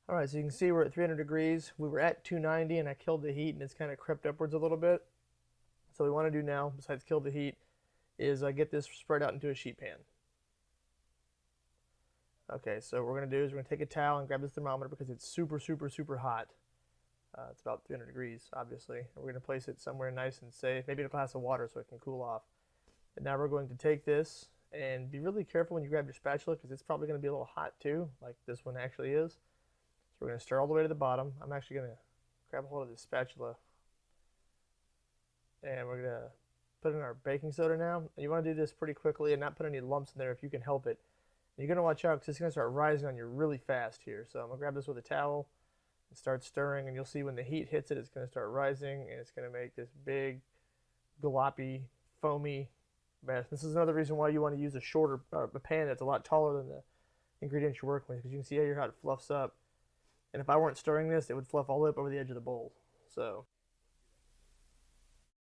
All right, so you can see we're at 300 degrees. We were at 290 and I killed the heat and it's kind of crept upwards a little bit. So what we want to do now, besides kill the heat, is get this spread out into a sheet pan. Okay, so what we're going to do is we're going to take a towel and grab this thermometer because it's super, super, super hot. It's about 300 degrees, obviously. And we're going to place it somewhere nice and safe, maybe in a glass of water so it can cool off. And now we're going to take this and be really careful when you grab your spatula because it's probably going to be a little hot too, like this one actually is. So we're going to stir all the way to the bottom. I'm actually going to grab a hold of this spatula and we're going to put in our baking soda now. You want to do this pretty quickly and not put any lumps in there if you can help it. And you're going to watch out because it's going to start rising on you really fast here. So I'm going to grab this with a towel and start stirring, and you'll see when the heat hits it, it's going to start rising and it's going to make this big, gloppy, foamy mess. This is another reason why you want to use a shorter a pan that's a lot taller than the ingredients you're working with because you can see how it fluffs up. And if I weren't stirring this, it would fluff all the way up over the edge of the bowl. So